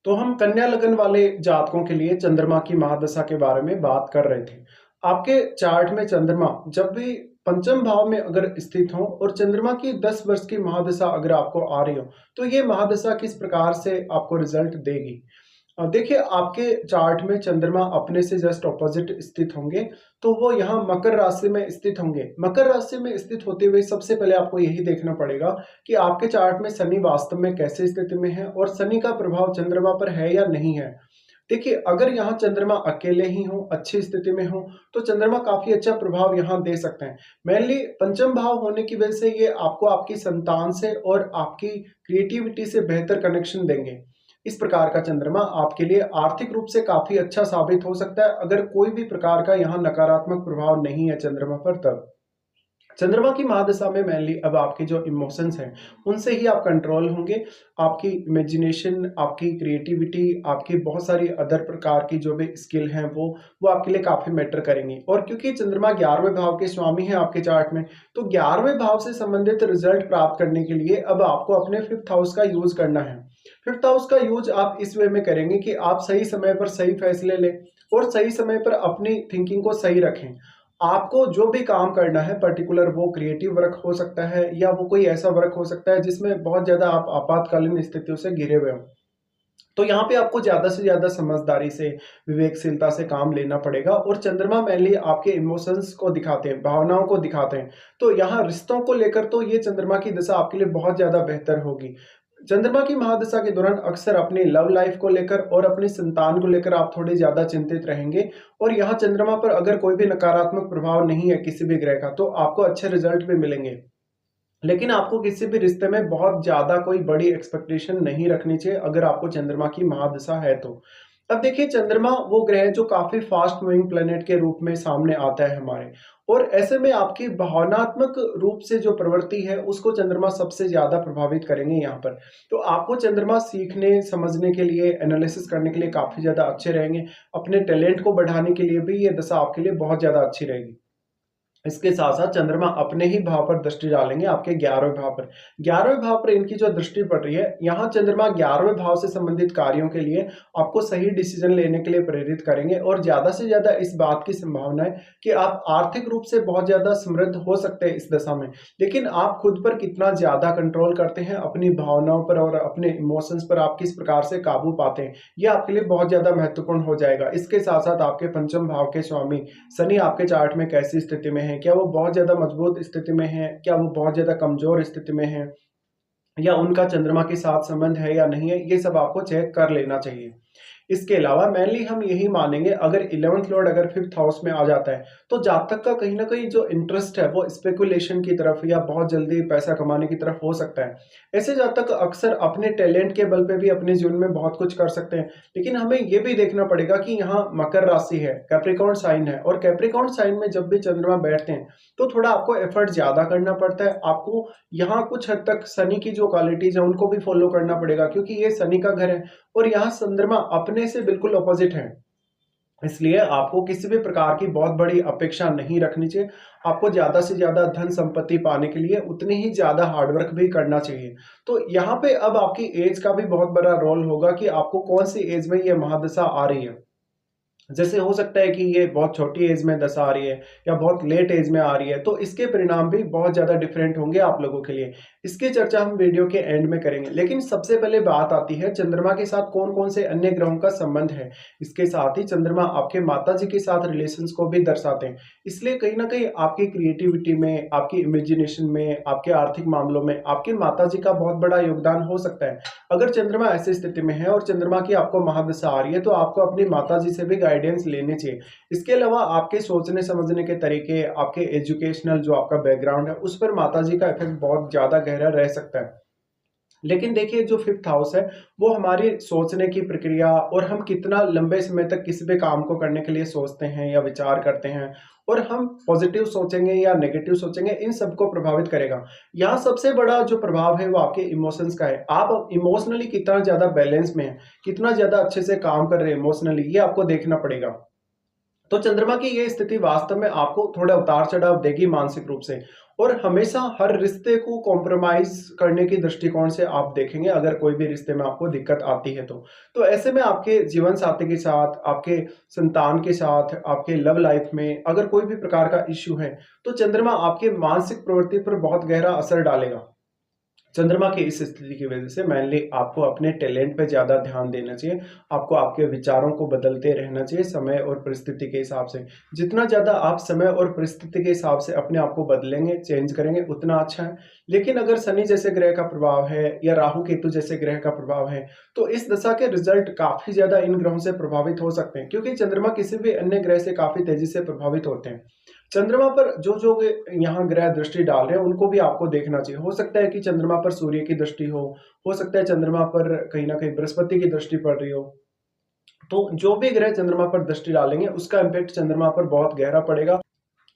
तो हम कन्या लगन वाले जातकों के लिए चंद्रमा की महादशा के बारे में बात कर रहे थे। आपके चार्ट में चंद्रमा जब भी पंचम भाव में अगर स्थित हो और चंद्रमा की 10 वर्ष की महादशा अगर आपको आ रही हो, तो ये महादशा किस प्रकार से आपको रिजल्ट देगी। देखिए, आपके चार्ट में चंद्रमा अपने से जस्ट ऑपोजिट स्थित होंगे, तो वो यहाँ मकर राशि में स्थित होंगे। मकर राशि में स्थित होते हुए सबसे पहले आपको यही देखना पड़ेगा कि आपके चार्ट में शनि वास्तव में कैसे स्थिति में है और शनि का प्रभाव चंद्रमा पर है या नहीं है। देखिए, अगर यहाँ चंद्रमा अकेले ही हो, अच्छी स्थिति में हो, तो चंद्रमा काफी अच्छा प्रभाव यहाँ दे सकते हैं। मेनली पंचम भाव होने की वजह से ये आपको आपकी संतान से और आपकी क्रिएटिविटी से बेहतर कनेक्शन देंगे। इस प्रकार का चंद्रमा आपके लिए आर्थिक रूप से काफी अच्छा साबित हो सकता है, अगर कोई भी प्रकार का यहाँ नकारात्मक प्रभाव नहीं है चंद्रमा पर। तब चंद्रमा की महादशा में मेनली अब आपके जो इमोशंस हैं उनसे ही आप कंट्रोल होंगे। आपकी इमेजिनेशन, आपकी क्रिएटिविटी, आपकी बहुत सारी अदर प्रकार की जो भी स्किल हैं वो आपके लिए काफी मैटर करेंगी। और क्योंकि चंद्रमा 11वें भाव के स्वामी है आपके चार्ट में, तो 11वें भाव से संबंधित रिजल्ट प्राप्त करने के लिए अब आपको अपने फिफ्थ हाउस का यूज करना है। फिफ्थ हाउस का यूज आप इस वे में करेंगे कि आप सही समय पर सही फैसले लें और सही समय पर अपनी थिंकिंग को सही रखें। आपको जो भी काम करना है पर्टिकुलर, वो क्रिएटिव वर्क हो सकता है या वो कोई ऐसा वर्क हो सकता है जिसमें बहुत ज्यादा आप आपातकालीन स्थितियों से घिरे हुए हो। तो यहाँ पे आपको ज्यादा से ज्यादा समझदारी से, विवेकशीलता से काम लेना पड़ेगा। और चंद्रमा मेनली आपके इमोशंस को दिखाते हैं, भावनाओं को दिखाते हैं। तो यहाँ रिश्तों को लेकर तो ये चंद्रमा की दशा आपके लिए बहुत ज्यादा बेहतर होगी। चंद्रमा की महादशा के दौरान अक्सर अपनी लव लाइफ को लेकर और अपनी संतान को लेकर आप थोड़े ज्यादा चिंतित रहेंगे। और यहाँ चंद्रमा पर अगर कोई भी नकारात्मक प्रभाव नहीं है किसी भी ग्रह का, तो आपको अच्छे रिजल्ट भी मिलेंगे। लेकिन आपको किसी भी रिश्ते में बहुत ज्यादा कोई बड़ी एक्सपेक्टेशन नहीं रखनी चाहिए अगर आपको चंद्रमा की महादशा है तो। अब देखिए, चंद्रमा वो ग्रह है जो काफी फास्ट मूविंग प्लेनेट के रूप में सामने आता है हमारे। और ऐसे में आपकी भावनात्मक रूप से जो प्रवृत्ति है उसको चंद्रमा सबसे ज्यादा प्रभावित करेंगे यहाँ पर। तो आपको चंद्रमा सीखने समझने के लिए, एनालिसिस करने के लिए काफी ज्यादा अच्छे रहेंगे। अपने टैलेंट को बढ़ाने के लिए भी ये दशा आपके लिए बहुत ज्यादा अच्छी रहेगी। इसके साथ साथ चंद्रमा अपने ही भाव पर दृष्टि डालेंगे, आपके 11वें भाव पर। 11वें भाव पर इनकी जो दृष्टि पड़ रही है, यहाँ चंद्रमा 11वें भाव से संबंधित कार्यों के लिए आपको सही डिसीजन लेने के लिए प्रेरित करेंगे। और ज्यादा से ज्यादा इस बात की संभावना है कि आप आर्थिक रूप से बहुत ज्यादा समृद्ध हो सकते हैं इस दशा में। लेकिन आप खुद पर कितना ज्यादा कंट्रोल करते हैं, अपनी भावनाओं पर और अपने इमोशंस पर आप किस प्रकार से काबू पाते हैं, ये आपके लिए बहुत ज्यादा महत्वपूर्ण हो जाएगा। इसके साथ साथ आपके पंचम भाव के स्वामी शनि आपके चार्ट में कैसी स्थिति में है, क्या वो बहुत ज्यादा मजबूत स्थिति में है, क्या वो बहुत ज्यादा कमजोर स्थिति में है, या उनका चंद्रमा के साथ संबंध है या नहीं है, ये सब आपको चेक कर लेना चाहिए। इसके अलावा मेनली हम यही मानेंगे, अगर 11th लॉर्ड अगर फिफ्थ हाउस में आ जाता है, तो जातक का कहीं ना कहीं जो इंटरेस्ट है वो स्पेकुलेशन की तरफ या बहुत जल्दी पैसा कमाने की तरफ हो सकता है। ऐसे जातक अक्सर अपने टैलेंट के बल पे भी अपने जीवन में बहुत कुछ कर सकते हैं। लेकिन हमें ये भी देखना पड़ेगा कि यहाँ मकर राशि है, कैप्रिकॉर्न साइन है, और कैप्रिकॉर्न साइन में जब भी चंद्रमा बैठते हैं तो थोड़ा आपको एफर्ट ज्यादा करना पड़ता है। आपको यहाँ कुछ हद तक शनि की जो क्वालिटीज है उनको भी फॉलो करना पड़ेगा, क्योंकि ये शनि का घर है और यहाँ चंद्रमा अपने से बिल्कुल अपोजिट है। इसलिए आपको किसी भी प्रकार की बहुत बड़ी अपेक्षा नहीं रखनी चाहिए। आपको ज्यादा से ज्यादा धन संपत्ति पाने के लिए उतनी ही ज्यादा हार्डवर्क भी करना चाहिए। तो यहाँ पे अब आपकी एज का भी बहुत बड़ा रोल होगा कि आपको कौन सी एज में ये महादशा आ रही है। जैसे हो सकता है कि ये बहुत छोटी एज में दशा आ रही है या बहुत लेट एज में आ रही है, तो इसके परिणाम भी बहुत ज्यादा डिफरेंट होंगे आप लोगों के लिए। इसकी चर्चा हम वीडियो के एंड में करेंगे। लेकिन सबसे पहले बात आती है चंद्रमा के साथ कौन कौन से अन्य ग्रहों का संबंध है। इसके साथ ही चंद्रमा आपके माता जी के साथ रिलेशंस को भी दर्शाते हैं। इसलिए कहीं ना कहीं आपकी क्रिएटिविटी में, आपकी इमेजिनेशन में, आपके आर्थिक मामलों में आपकी माता जी का बहुत बड़ा योगदान हो सकता है। अगर चंद्रमा ऐसी स्थिति में है और चंद्रमा की आपको महादशा आ रही है, तो आपको अपनी माता जी से भी गाइडेंस लेने चाहिए। इसके अलावा आपके सोचने समझने के तरीके, आपके एजुकेशनल जो आपका बैकग्राउंड है, उस पर माता जी का इफेक्ट बहुत ज्यादा गहरा रह सकता है। लेकिन देखिए, जो फिफ्थ हाउस है वो हमारी सोचने की प्रक्रिया और हम कितना लंबे समय तक किसी भी काम को करने के लिए सोचते हैं या विचार करते हैं, और हम पॉजिटिव सोचेंगे या नेगेटिव सोचेंगे, इन सबको प्रभावित करेगा। यहाँ सबसे बड़ा जो प्रभाव है वो आपके इमोशंस का है। आप इमोशनली कितना ज्यादा बैलेंस में है, कितना ज्यादा अच्छे से काम कर रहे हैं इमोशनली, ये आपको देखना पड़ेगा। तो चंद्रमा की ये स्थिति वास्तव में आपको थोड़ा उतार चढ़ाव देगी मानसिक रूप से। और हमेशा हर रिश्ते को कॉम्प्रोमाइज़ करने के दृष्टिकोण से आप देखेंगे अगर कोई भी रिश्ते में आपको दिक्कत आती है तो। तो ऐसे में आपके जीवन साथी के साथ, आपके संतान के साथ, आपके लव लाइफ़ में अगर कोई भी प्रकार का इश्यू है, तो चंद्रमा आपके मानसिक प्रवृत्ति पर बहुत गहरा असर डालेगा। चंद्रमा की इस स्थिति की वजह से मेनली आपको अपने टैलेंट पे ज़्यादा ध्यान देना चाहिए। आपको आपके विचारों को बदलते रहना चाहिए समय और परिस्थिति के हिसाब से। जितना ज़्यादा आप समय और परिस्थिति के हिसाब से अपने आप को बदलेंगे, चेंज करेंगे उतना अच्छा है। लेकिन अगर शनि जैसे ग्रह का प्रभाव है या राहु केतु जैसे ग्रह का प्रभाव है, तो इस दशा के रिज़ल्ट काफ़ी ज़्यादा इन ग्रहों से प्रभावित हो सकते हैं क्योंकि चंद्रमा किसी भी अन्य ग्रह से काफ़ी तेज़ी से प्रभावित होते हैं। चंद्रमा पर जो यहाँ ग्रह दृष्टि डाल रहे हैं उनको भी आपको देखना चाहिए। हो सकता है कि चंद्रमा पर सूर्य की दृष्टि हो सकता है चंद्रमा पर कहीं न कहीं बृहस्पति की दृष्टि पड़ रही हो। तो जो भी ग्रह चंद्रमा पर दृष्टि डालेंगे उसका इम्पैक्ट चंद्रमा पर बहुत गहरा पड़ेगा।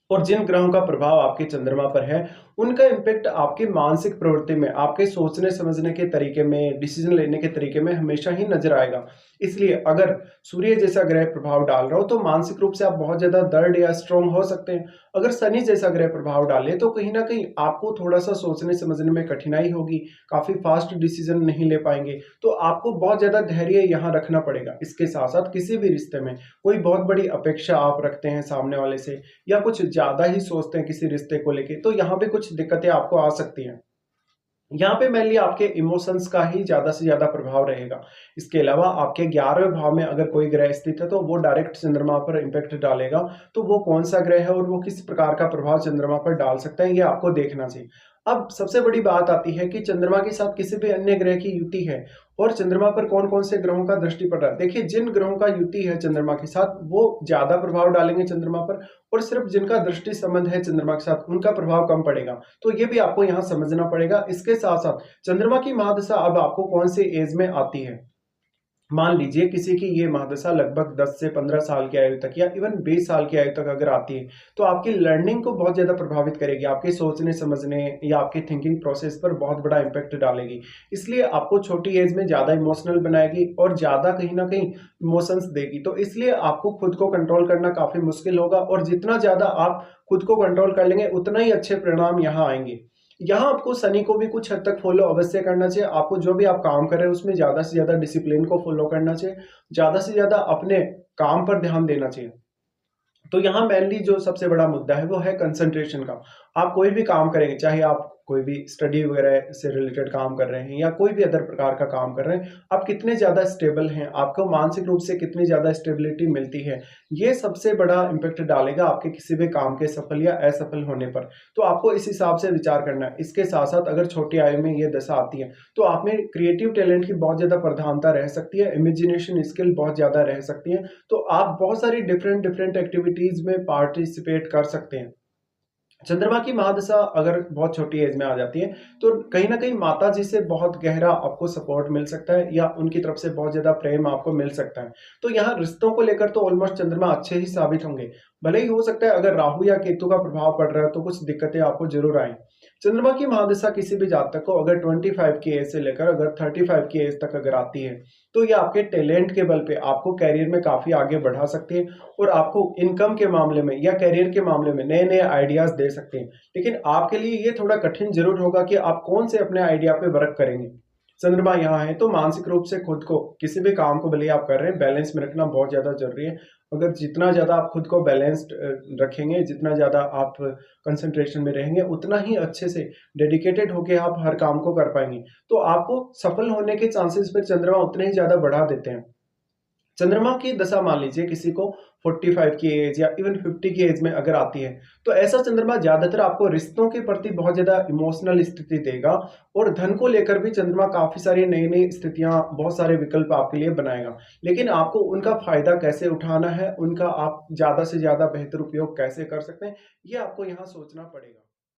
और जिन ग्रहों का प्रभाव आपके चंद्रमा पर है, उनका इम्पैक्ट आपकी मानसिक प्रवृत्ति में, आपके सोचने-समझने के तरीके में, डिसीज़न लेने के तरीके में हमेशा ही नज़र आएगा। इसलिए अगर सूर्य जैसा ग्रह प्रभाव डाल रहा हो, तो मानसिक रूप से आप बहुत ज़्यादा दृढ़ या स्ट्रॉन्ग हो सकते हैं। अगर शनि जैसा ग्रह प्रभाव डाले, तो कहीं न कहीं आपको थोड़ा-सा सोचने-समझने में कठिनाई होगी, काफ़ी फ़ास्ट डिसीज़न नहीं ले पाएँगे। तो आपको बहुत ज़्यादा धैर्य यहाँ रखना पड़ेगा। इसके साथ-साथ किसी भी रिश्ते में कोई बहुत बड़ी अपेक्षा आप रखते हैं सामने वाले से या कुछ ज़्यादा ही सोचते हैं किसी रिश्ते को लेके, तो यहाँ पे कुछ दिक्कतें आपको आ सकती हैं। यहाँ पे मेनली आपके इमोशंस का ही ज़्यादा से ज़्यादा प्रभाव रहेगा। इसके अलावा आपके 11वें भाव में अगर कोई ग्रह स्थित है, तो वो डायरेक्ट चंद्रमा पर इम्पैक्ट डालेगा। तो वो कौन-सा ग्रह है और वो किस प्रकार का प्रभाव चंद्रमा पर डाल सकता है, ये आपको देखना चाहिए। अब सबसे बड़ी बात आती है कि चंद्रमा के साथ किसी भी अन्य ग्रह की युति है और चंद्रमा पर कौन-कौन से ग्रहों का दृष्टि पड़ रहा है। देखिए, जिन ग्रहों का युति है चंद्रमा के साथ, वो ज़्यादा प्रभाव डालेंगे चंद्रमा पर और सिर्फ़ जिनका दृष्टि संबंध है चंद्रमा के साथ, उनका प्रभाव कम पड़ेगा। तो ये भी आपको यहाँ समझना पड़ेगा। इसके साथ-साथ चंद्रमा की महादशा अब आपको कौन से एज में आती है। मान लीजिए किसी की ये महादशा लगभग 10 से 15 साल की आयु तक या इवन 20 साल की आयु तक अगर आती है, तो आपकी लर्निंग को बहुत ज़्यादा प्रभावित करेगी। आपके सोचने-समझने या आपके थिंकिंग प्रोसेस पर बहुत बड़ा इम्पैक्ट डालेगी। इसलिए आपको छोटी एज में ज़्यादा इमोशनल बनाएगी और ज़्यादा कहीं न कहीं इमोशंस देगी। तो इसलिए आपको खुद को कंट्रोल करना काफ़ी मुश्किल होगा और जितना ज़्यादा आप खुद को कंट्रोल कर लेंगे, उतना ही अच्छे परिणाम यहाँ आएँगे। यहाँ आपको शनि को भी कुछ हद तक फ़ॉलो अवश्य करना चाहिए। आपको जो भी आप काम कर रहे हैं उसमें ज़्यादा से ज़्यादा डिसिप्लिन को फ़ॉलो करना चाहिए। ज़्यादा से ज़्यादा अपने काम पर ध्यान देना चाहिए। तो यहाँ मेनली जो सबसे बड़ा मुद्दा है वो है कंसंट्रेशन का। आप कोई भी काम करेंगे, चाहे आप कोई भी स्टडी वगैरह से रिलेटेड काम कर रहे हैं या कोई भी अदर प्रकार का काम कर रहे हैं, आप कितने ज़्यादा स्टेबल हैं, आपको मानसिक रूप से कितनी ज़्यादा स्टेबिलिटी मिलती है, ये सबसे बड़ा इम्पैक्ट डालेगा आपके किसी भी काम के सफल या असफल होने पर। तो आपको इस हिसाब से विचार करना है। इसके साथ-साथ अगर छोटी आयु में ये दशा आती है, तो आप में क्रिएटिव टैलेंट की बहुत ज़्यादा प्रधानता रह सकती है, इमेजिनेशन स्किल बहुत ज़्यादा रह सकती है। तो आप बहुत सारी डिफरेंट डिफरेंट एक्टिविटीज़ में पार्टिसिपेट कर सकते हैं। चंद्रमा की महादशा अगर बहुत छोटी एज में आ जाती है, तो कहीं न कहीं माताजी से बहुत गहरा आपको सपोर्ट मिल सकता है या उनकी तरफ से बहुत ज़्यादा प्रेम आपको मिल सकता है। तो यहाँ रिश्तों को लेकर तो ऑलमोस्ट चंद्रमा अच्छे ही साबित होंगे। भले ही हो सकता है अगर राहु या केतु का प्रभाव पड़ रहा है, तो कुछ दिक्कतें आपको ज़रूर आएँ। चंद्रमा की महादशा किसी भी जातक को अगर 25 की एज से लेकर अगर 35 की एज तक अगर आती है, तो ये आपके टैलेंट के बल पे आपको करियर में काफ़ी आगे बढ़ा सकती है और आपको इनकम के मामले में या करियर के मामले में नए-नए आइडियाज़ दे सकते हैं। लेकिन आपके लिए ये थोड़ा कठिन ज़रूर होगा कि आप कौन से अपने आइडिया पे वर्क करेंगे। चंद्रमा यहाँ है तो मानसिक रूप से खुद को किसी भी काम को भले ही आप कर रहे हैं, बैलेंस में रखना बहुत ज़्यादा ज़रूरी है। अगर जितना ज़्यादा आप खुद को बैलेंस्ड रखेंगे, जितना ज़्यादा आप कंसंट्रेशन में रहेंगे, उतना ही अच्छे से डेडिकेटेड होके आप हर काम को कर पाएँगे। तो आपको सफल होने के चांसेस फिर चंद्रमा उतने ही ज़्यादा बढ़ा देते हैं। चंद्रमा की दशा मान लीजिए किसी को 45 की एज या इवन 50 की एज में अगर आती है, तो ऐसा चंद्रमा ज़्यादातर आपको रिश्तों के प्रति बहुत ज़्यादा इमोशनल स्थिति देगा और धन को लेकर भी चंद्रमा काफ़ी सारी नई-नई स्थितियाँ, बहुत सारे विकल्प आपके लिए बनाएगा। लेकिन आपको उनका फ़ायदा कैसे उठाना है, उनका आप ज़्यादा से ज़्यादा बेहतर उपयोग कैसे कर सकते हैं, ये आपको यहाँ सोचना पड़ेगा।